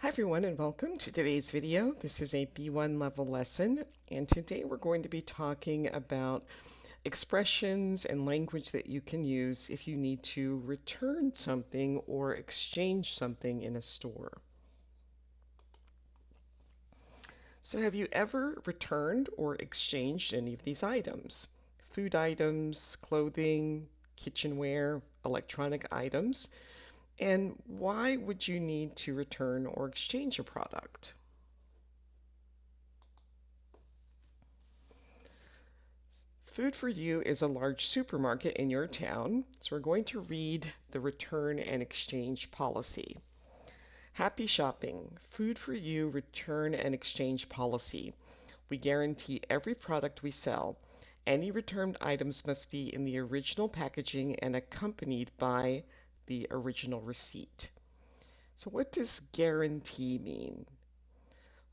Hi everyone and welcome to today's video. This is a B1 level lesson, and today we're going to be talking about expressions and language that you can use if you need to return something or exchange something in a store. So have you ever returned or exchanged any of these items? Food items, clothing, kitchenware, electronic items? And why would you need to return or exchange a product? Food for You is a large supermarket in your town, so we're going to read the return and exchange policy. Happy shopping. Food for You return and exchange policy. We guarantee every product we sell. Any returned items must be in the original packaging and accompanied by the original receipt. So, what does guarantee mean?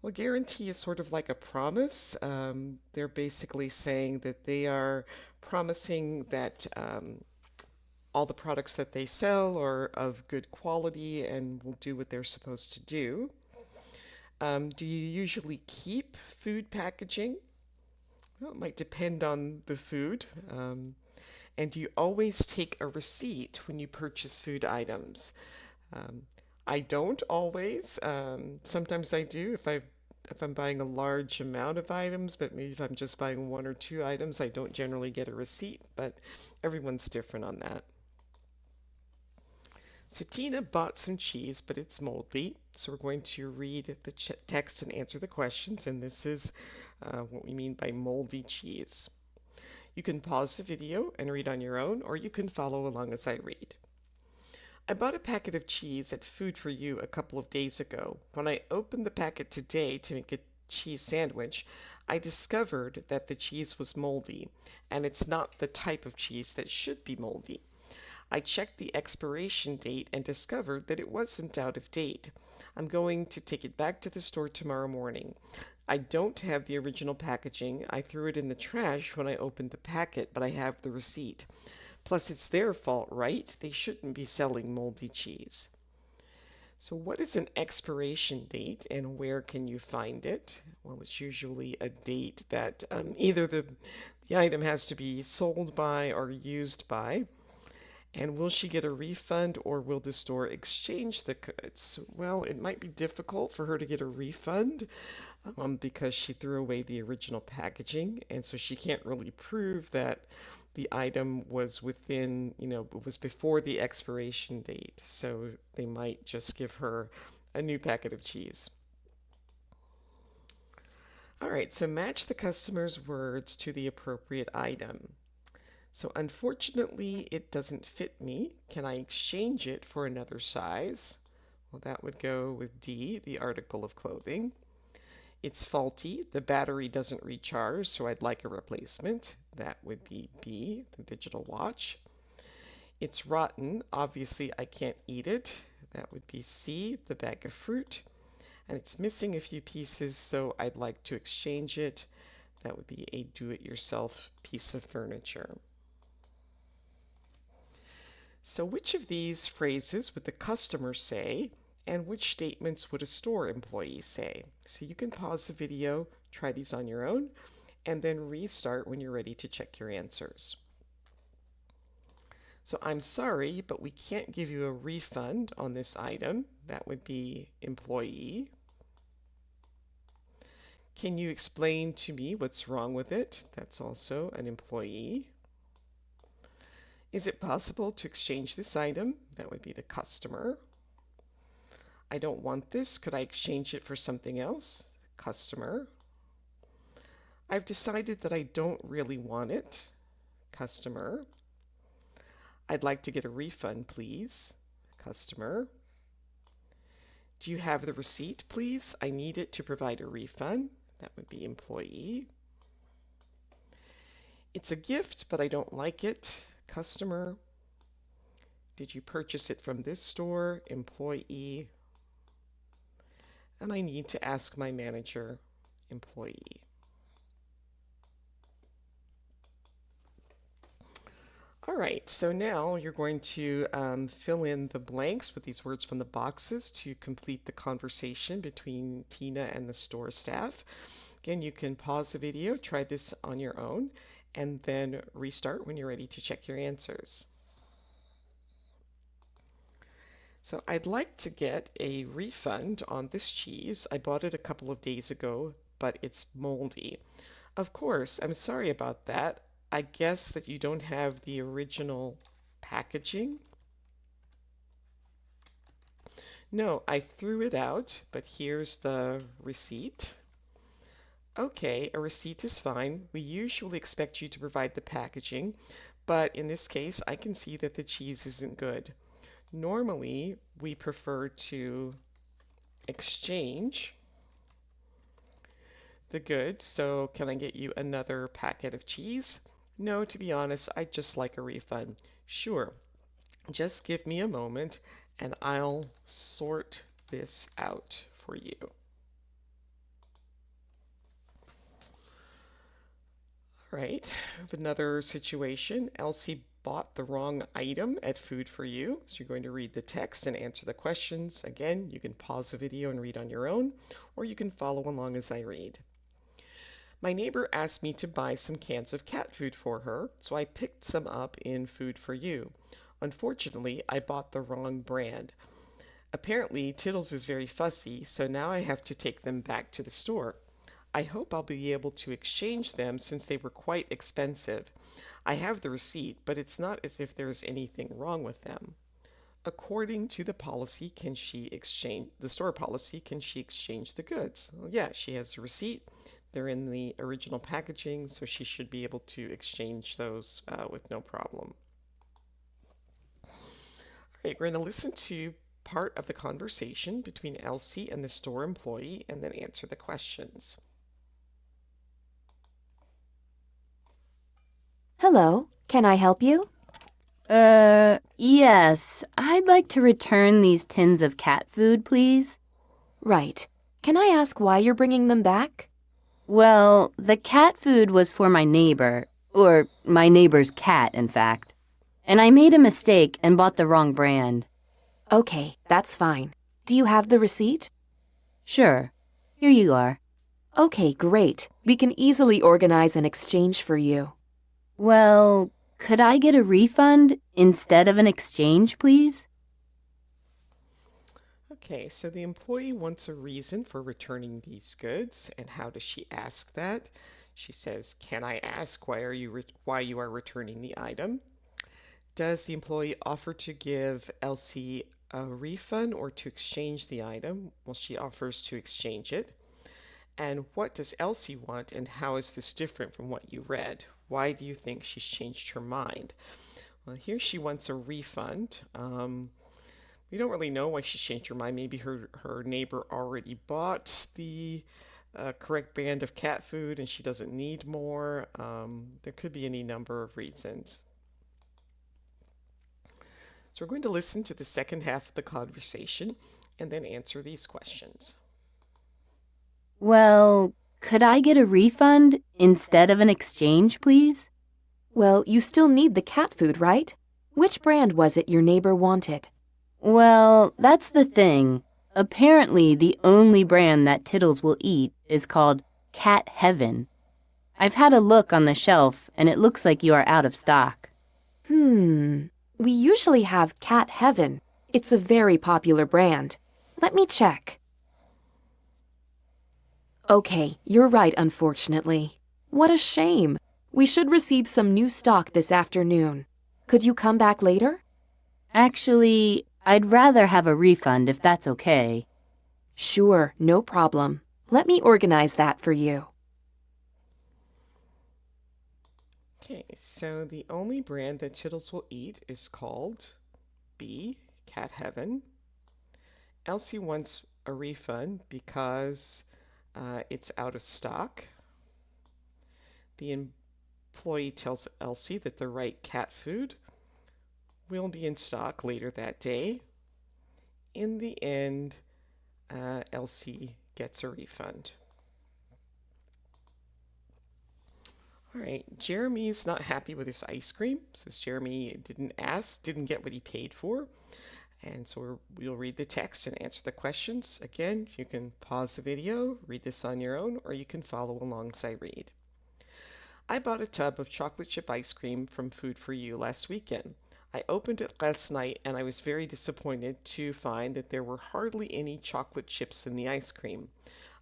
Well, guarantee is sort of like a promise. They're basically saying that they are promising that all the products that they sell are of good quality and will do what they're supposed to do. Do you usually keep food packaging? Well, it might depend on the food. And do you always take a receipt when you purchase food items? Um, I don't always. Sometimes I do if I'm buying a large amount of items, but maybe if I'm just buying one or two items, I don't generally get a receipt, but everyone's different on that. So Tina bought some cheese, but it's moldy. So we're going to read the text and answer the questions, and this is what we mean by moldy cheese. You can pause the video and read on your own, or you can follow along as I read. I bought a packet of cheese at Food for You a couple of days ago. When I opened the packet today to make a cheese sandwich, I discovered that the cheese was moldy, and it's not the type of cheese that should be moldy. I checked the expiration date and discovered that it wasn't out of date. I'm going to take it back to the store tomorrow morning. I don't have the original packaging. I threw it in the trash when I opened the packet, but I have the receipt. Plus, it's their fault, right? They shouldn't be selling moldy cheese. So, what is an expiration date and where can you find it? Well, it's usually a date that either the item has to be sold by or used by. And will she get a refund or will the store exchange the goods? Well, it might be difficult for her to get a refund because she threw away the original packaging, and so she can't really prove that the item was within, was before the expiration date. So they might just give her a new packet of cheese. All right, so match the customer's words to the appropriate item. So unfortunately, it doesn't fit me. Can I exchange it for another size? Well, that would go with D, the article of clothing. It's faulty. The battery doesn't recharge, so I'd like a replacement. That would be B, the digital watch. It's rotten. Obviously, I can't eat it. That would be C, the bag of fruit. And it's missing a few pieces, so I'd like to exchange it. That would be a do-it-yourself piece of furniture. So which of these phrases would the customer say, and which statements would a store employee say? So you can pause the video, try these on your own, and then restart when you're ready to check your answers. So I'm sorry, but we can't give you a refund on this item. That would be employee. Can you explain to me what's wrong with it? That's also an employee. Is it possible to exchange this item? That would be the customer. I don't want this. Could I exchange it for something else? Customer. I've decided that I don't really want it. Customer. I'd like to get a refund, please. Customer. Do you have the receipt, please? I need it to provide a refund. That would be employee. It's a gift, but I don't like it. Customer. Did you purchase it from this store? Employee. And I need to ask my manager. Employee. All right, so now you're going to fill in the blanks with these words from the boxes to complete the conversation between Tina and the store staff. Again, you can pause the video, try this on your own, and then restart when you're ready to check your answers. So I'd like to get a refund on this cheese. I bought it a couple of days ago, but it's moldy. Of course, I'm sorry about that. I guess that you don't have the original packaging. No, I threw it out, but here's the receipt. Okay, a receipt is fine. We usually expect you to provide the packaging, but in this case, I can see that the cheese isn't good. Normally, we prefer to exchange the goods, so can I get you another packet of cheese? No, to be honest, I'd just like a refund. Sure, just give me a moment and I'll sort this out for you. All right, I have another situation. Elsie bought the wrong item at Food for You. So you're going to read the text and answer the questions. Again, you can pause the video and read on your own, or you can follow along as I read. My neighbor asked me to buy some cans of cat food for her, so I picked some up in Food for You. Unfortunately, I bought the wrong brand. Apparently, Tittles is very fussy, so now I have to take them back to the store. I hope I'll be able to exchange them since they were quite expensive. I have the receipt, but it's not as if there's anything wrong with them. According to the policy, can she exchange the store policy, can she exchange the goods? Well, yeah, she has a receipt. They're in the original packaging, so she should be able to exchange those with no problem. All right, we're going to listen to part of the conversation between Elsie and the store employee and then answer the questions. Hello, can I help you? Yes. I'd like to return these tins of cat food, please. Right. Can I ask why you're bringing them back? Well, the cat food was for my neighbor, or my neighbor's cat, in fact. And I made a mistake and bought the wrong brand. Okay, that's fine. Do you have the receipt? Sure. Here you are. Okay, great. We can easily organize an exchange for you. Well, could I get a refund instead of an exchange, please? Okay, so the employee wants a reason for returning these goods, and how does she ask that? She says, "Can I ask why you are returning the item?" Does the employee offer to give Elsie a refund or to exchange the item? Well, she offers to exchange it. And what does Elsie want, and how is this different from what you read? Why do you think she's changed her mind? Well, here she wants a refund. We don't really know why she changed her mind. Maybe her neighbor already bought the correct brand of cat food and she doesn't need more. There could be any number of reasons. So we're going to listen to the second half of the conversation and then answer these questions. Well, could I get a refund instead of an exchange, please? Well, you still need the cat food, right? Which brand was it your neighbor wanted? Well, that's the thing. Apparently, the only brand that Tittles will eat is called Cat Heaven. I've had a look on the shelf, and it looks like you are out of stock. We usually have Cat Heaven. It's a very popular brand. Let me check. Okay, you're right, unfortunately. What a shame. We should receive some new stock this afternoon. Could you come back later? Actually, I'd rather have a refund if that's okay. Sure, no problem. Let me organize that for you. Okay, so the only brand that Tittles will eat is called B, Cat Heaven. Elsie wants a refund because it's out of stock. The employee tells Elsie that the right cat food will be in stock later that day. In the end, Elsie gets a refund. All right, Jeremy's not happy with his ice cream. Says Jeremy didn't get what he paid for. And so we'll read the text and answer the questions. Again, you can pause the video, read this on your own, or you can follow along as I read. I bought a tub of chocolate chip ice cream from Food for You last weekend. I opened it last night and I was very disappointed to find that there were hardly any chocolate chips in the ice cream.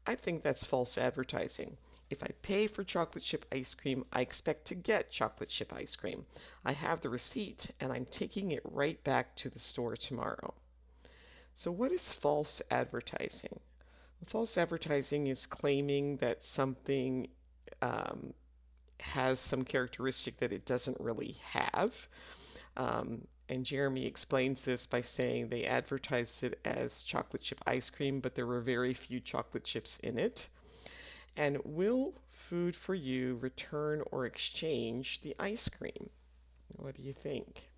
I think that's false advertising. If I pay for chocolate chip ice cream, I expect to get chocolate chip ice cream. I have the receipt and I'm taking it right back to the store tomorrow. So, what is false advertising? False advertising is claiming that something um, has some characteristic that it doesn't really have. And Jeremy explains this by saying they advertised it as chocolate chip ice cream, but there were very few chocolate chips in it. And will Food for You return or exchange the ice cream? What do you think?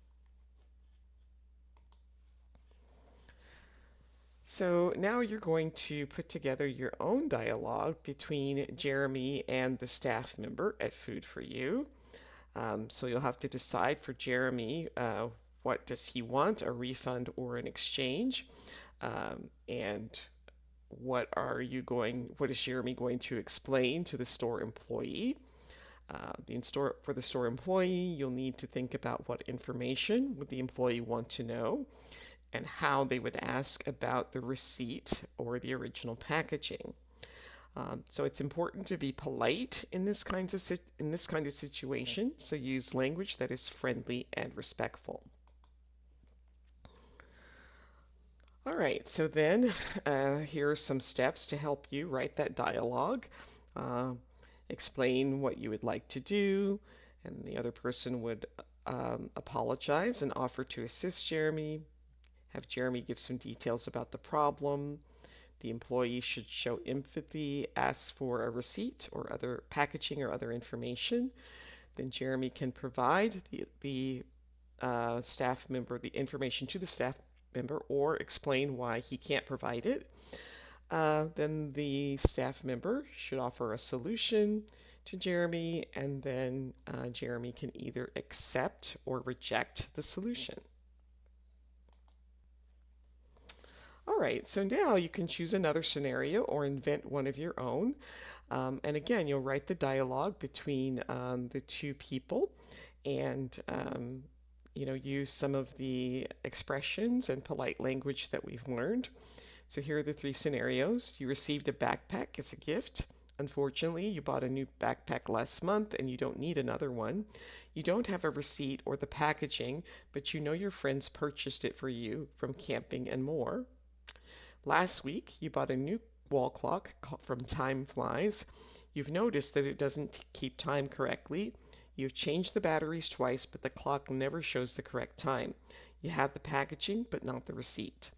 So now you're going to put together your own dialogue between Jeremy and the staff member at Food for You. So you'll have to decide for Jeremy, what does he want, a refund or an exchange? And what is Jeremy going to explain to the store employee? For the store employee, you'll need to think about what information would the employee want to know and how they would ask about the receipt or the original packaging. So it's important to be polite in this kind of situation. So use language that is friendly and respectful. All right. So then, here are some steps to help you write that dialogue. Uh, Explain what you would like to do, and the other person would apologize and offer to assist Jeremy. Have Jeremy give some details about the problem. The employee should show empathy, ask for a receipt or other packaging or other information. Then Jeremy can provide the staff member the information to the staff member or explain why he can't provide it. Then the staff member should offer a solution to Jeremy, and then Jeremy can either accept or reject the solution. All right, so now you can choose another scenario or invent one of your own. And again, you'll write the dialogue between the two people and use some of the expressions and polite language that we've learned. So here are the three scenarios. You received a backpack as a gift. Unfortunately, you bought a new backpack last month and you don't need another one. You don't have a receipt or the packaging, but you know your friends purchased it for you from camping and more. Last week, you bought a new wall clock from Time Flies. You've noticed that it doesn't keep time correctly. You've changed the batteries twice, but the clock never shows the correct time. You have the packaging, but not the receipt.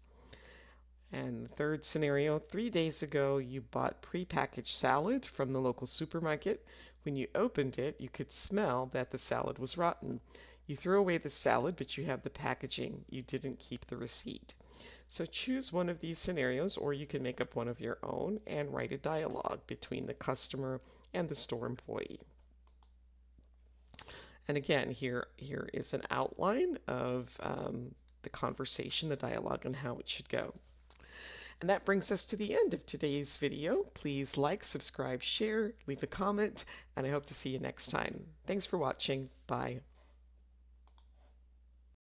And the third scenario, 3 days ago, you bought prepackaged salad from the local supermarket. When you opened it, you could smell that the salad was rotten. You threw away the salad, but you have the packaging. You didn't keep the receipt. So choose one of these scenarios, or you can make up one of your own and write a dialogue between the customer and the store employee. And again, here is an outline of the conversation, the dialogue, and how it should go. And that brings us to the end of today's video. Please like, subscribe, share, leave a comment, and I hope to see you next time. Thanks for watching. Bye.